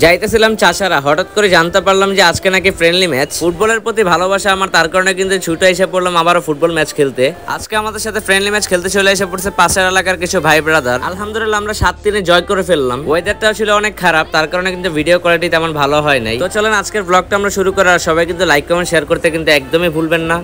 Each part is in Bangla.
যাইতেছিলাম চাষারা, হঠাৎ করে জানতে পারলাম যে আজকে নাকি ফ্রেন্ডলি ম্যাচ। ফুটবলের প্রতি ভালোবাসা আমার, তার কারণে কিন্তু ছুটে এসে পড়লাম আবারও ফুটবল ম্যাচ খেলতে। আজকে আমাদের সাথে ফ্রেন্ডলি ম্যাচ খেলতে চলে এসে পড়ছে পাশের এলাকার কিছু ভাই ব্রাদার। আলহামদুলিল্লাহ আমরা 7-3 জয় করে ফেললাম। ওয়েদারটাও ছিল অনেক খারাপ, তার কারণে কিন্তু ভিডিও কোয়ালিটি তেমন ভালো হয় নাই। তো চলেন আজকের ব্লগটা আমরা শুরু করি। আর সবাই কিন্তু লাইক কমেন্ট শেয়ার করতে কিন্তু একদমই ভুলবেন না।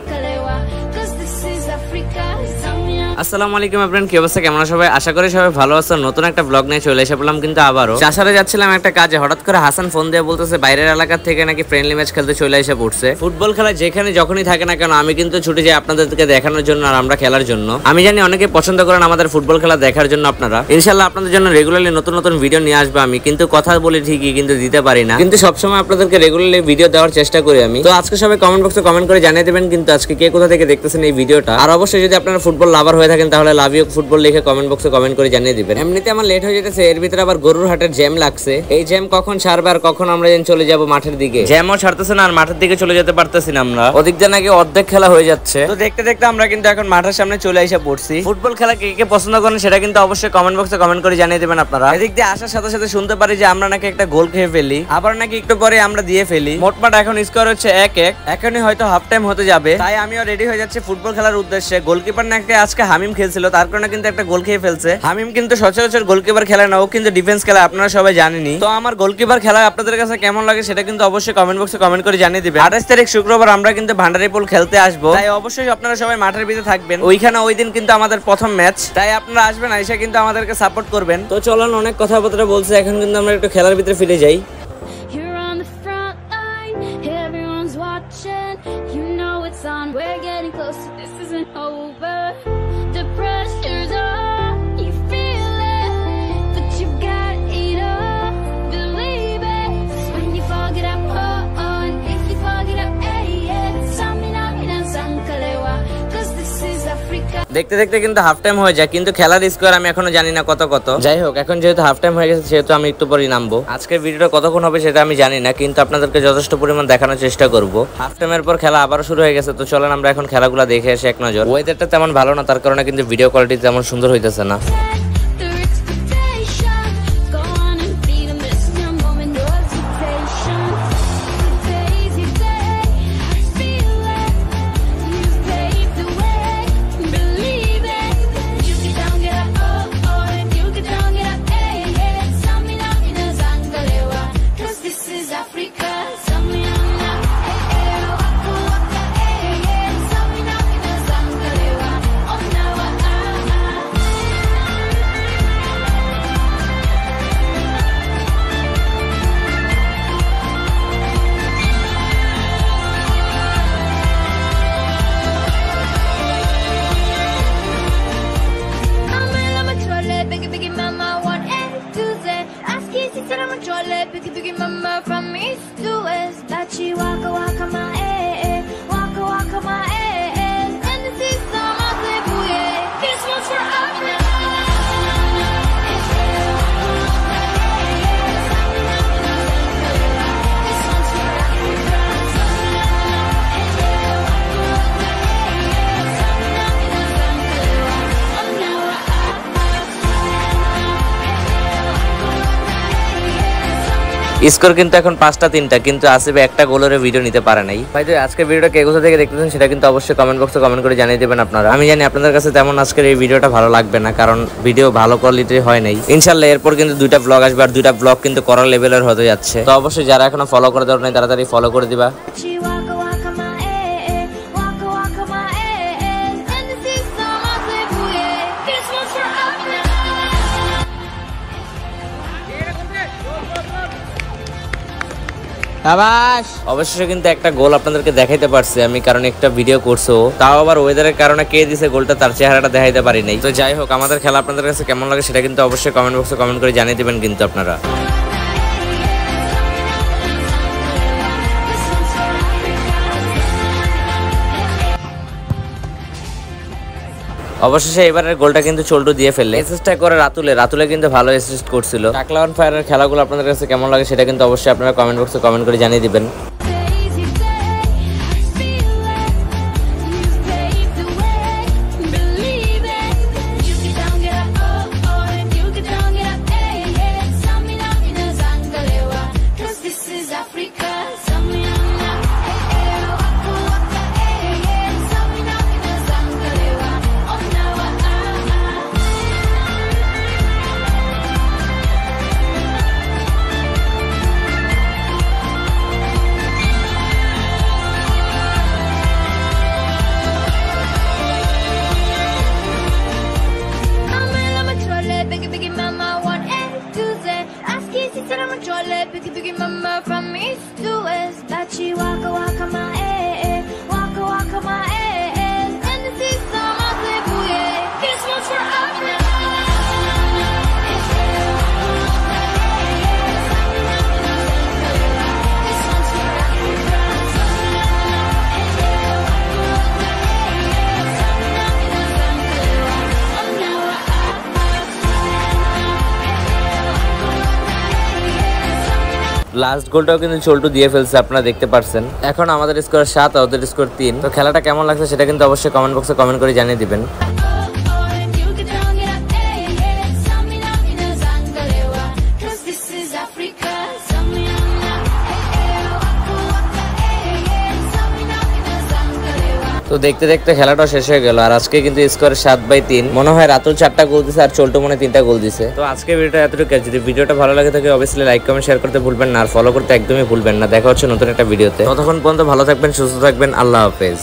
আসসালামু আলাইকুম এভরিওয়ান, কি অবস্থা, কেমন সবাই? আশা করি সবাই ভালো আছেন। নতুন একটা ব্লগ নিয়ে চলে এসে পড়লাম কিন্তু আবারও। চাষারে যাচ্ছিলাম একটা কাজে, হঠাৎ করে হাসান ফোন দিয়ে বলতেছে বাইরের এলাকা থেকে নাকি ফ্রেন্ডলি ম্যাচ খেলতে চলে এসে পড়ছে। ফুটবল খেলা যেখানে যখনই থাকে না কেন আমি কিন্তু ছুটে যাই আপনাদেরকে দেখানোর জন্য আর আমরা খেলার জন্য। আমি জানি অনেকে পছন্দ করেন আমাদের ফুটবল খেলা দেখার জন্য। আপনারা ইনশাআল্লাহ আপনাদের জন্য রেগুলারলি নতুন নতুন ভিডিও নিয়ে আসবো আমি, কিন্তু কথা বলি ঠিকই কিন্তু দিতে পারি না, কিন্তু সবসময় আপনাদেরকে রেগুলারলি ভিডিও দেওয়ার চেষ্টা করি আমি। তো আজকে সবাই কমেন্ট বক্সে কমেন্ট করে জানিয়ে দেবেন কিন্তু আজকে কে কোথা থেকে দেখতেছেন এই ভিডিওটা। আর অবশ্যই যদি আপনারা ফুটবল লাভার হয়ে থাকেন তাহলে লাভ ইউ ফুটবল লিখে কমেন্ট বক্সে কমেন্ট করে জানিয়ে দিবেন। এমনিতে আমার লেট হয়ে যেতেছে, এর ভিতরে আবার গরুর হাটের জ্যাম লাগছে। এই জ্যাম কখন ছাড়বে আর কখন আমরা চলে যাব মাঠের দিকে। জ্যামও ছাড়তেছে না আর মাঠের দিকে চলে যেতে পারতেছি না আমরা। ওদিক দিয়ে নাকি অর্ধেক খেলা হয়ে যাচ্ছে। তো দেখতে দেখতে আমরা কিন্তু এখন মাঠের সামনে চলে এসে পড়ছি। ফুটবল খেলা কে কে পছন্দ করেন সেটা কিন্তু অবশ্যই কমেন্ট বক্সে কমেন্ট করে জানিয়ে দেবেন আপনারা। এদিক দিয়ে আসার সাথে সাথে শুনতে পারি যে আমরা নাকি একটা গোল খেয়ে ফেলি, আবার নাকি একটু পরে আমরা দিয়ে ফেলি। মোটমাট এখন স্কোর হচ্ছে 1-1। এখনই হয়তো হাফ টাইম হতে যাবে, তাই আমিও রেডি হয়ে যাচ্ছি ফুটবল খেলার উদ্দেশ্যে। গোলকিপার নাকি আজকে হামিম খেলছিল, তার কারণে কিন্তু একটা গোল খেয়ে ফেলছে। হামিম কিন্তু সচরাচর গোলকিপার খেলে না, ও কিন্তু ডিফেন্স খেলা, আপনারা সবাই জানেনই। তো আমার গোলকিপার খেলা আপনাদের কাছে কেমন লাগে সেটা কিন্তু অবশ্যই কমেন্ট বক্সে কমেন্ট করে জানিয়ে দিবেন। 28 তারিখ শুক্রবার আমরা কিন্তু ভান্ডারিপোল খেলতে আসবো, তাই অবশ্যই আপনারা সবাই মাঠের ভিতরে থাকবেন। ওইখানে ওই দিন কিন্তু আমাদের প্রথম ম্যাচ, তাই আপনারা আসবেন, এসে কিন্তু আমাদেরকে সাপোর্ট করবেন। তো চলুন, অনেক কথাবার্তা বলছে, এখন কিন্তু আমরা একটু খেলার ভিতরে ফিরে যাই। দেখতে দেখতে কিন্তু হাফ টাইম হয়ে যায়, কিন্তু খেলার স্কোর আমি এখনো জানি না কত কত। যাই হোক, এখন যেহেতু হাফ টাইম হয়ে গেছে সেহেতু আমি একটু পরেই নামবো। আজকের ভিডিওটা কতক্ষণ হবে সেটা আমি জানি না, কিন্তু আপনাদেরকে যথেষ্ট পরিমাণ দেখানোর চেষ্টা করব। হাফ টাইমের পর খেলা আবারও শুরু হয়ে গেছে। তো চলেন আমরা এখন খেলাগুলো দেখে আসি এক নজর। ওয়েদারটা তেমন ভালো না, তার কারণে কিন্তু ভিডিও কোয়ালিটি তেমন সুন্দর হইতেছে না। Biggie mama from east to west, that she waka waka my waka waka my and the system of the booye. This one's for us now. Score কিন্তু এখন 5-3, কিন্তু আসিফ একটা গোলের ভিডিও নিতে পারে নাই। ভাই তো আজকের ভিডিওটা কে কোথা থেকে দেখতেছেন সেটা কিন্তু অবশ্যই কমেন্ট বক্সে কমেন্ট করে জানিয়ে দেবেন আপনারা। আমি জানি আপনাদের কাছে তেমন আজকের এই ভিডিওটা ভালো লাগবে না, কারণ ভিডিও ভালো কোয়ালিটির হয় নাই। ইনশাআল্লাহ এরপর কিন্তু 2টা ব্লগ আসবে, আর 2টা ব্লগ কিন্তু করার লেভেলের হতে যাচ্ছে। তো অবশ্যই যারা এখনো ফলো করে দেওয়ার নাই তাড়াতাড়ি ফলো করে দিবা। অবশ্যই কিন্তু একটা গোল আপনাদেরকে দেখাইতে পারছি আমি, কারণ একটা ভিডিও করছো, তাও আবার ওয়েদারের কারণে কে দিছে গোলটা তার চেহারাটা দেখাইতে পারি নাই। তো যাই হোক, আমাদের খেলা আপনাদের কাছে কেমন লাগে সেটা কিন্তু অবশ্যই কমেন্ট বক্সে কমেন্ট করে জানিয়ে দিবেন কিন্তু আপনারা। অবশেষে এবারের গোলটা কিন্তু চল্টু দিয়ে ফেললে। অ্যাসিস্টটা করে রাতুলে কিন্তু ভালো অ্যাসিস্ট করছিল। টাকলা অন ফায়ারের খেলাগুলো আপনাদের কাছে কেমন লাগে সেটা কিন্তু অবশ্যই আপনারা কমেন্ট বক্সে কমেন্ট করে জানিয়ে দিবেন। লাস্ট গোলটাও কিন্তু চল্টু দিয়ে ফেলছে, আপনারা দেখতে পারছেন। এখন আমাদের স্কোর 7 আর ওদের স্কোর 3। তো খেলাটা কেমন লাগছে সেটা কিন্তু অবশ্যই কমেন্ট বক্সে কমেন্ট করে জানিয়ে দিবেন। তো দেখতে দেখতে খেলাটা শেষ হয়ে গেল, আর আজকে কিন্তু স্কোর 7/3। মনে হয় রাতুল 4টা গোল দিছে আর চল্টু মনে 3টা গোল দিছে। তো আজকে ভিডিওটা এতটুকু। যদি ভিডিওটা ভালো লাগে থাকে অবশ্যই লাইক কমেন্ট শেয়ার করতে ভুলবেন না, আর ফলো করতে একদমই ভুলবেন না। দেখা হচ্ছে নতুন একটা ভিডিওতে। ততক্ষণ পর্যন্ত ভালো থাকবেন, সুস্থ থাকবেন। আল্লাহ হাফেজ।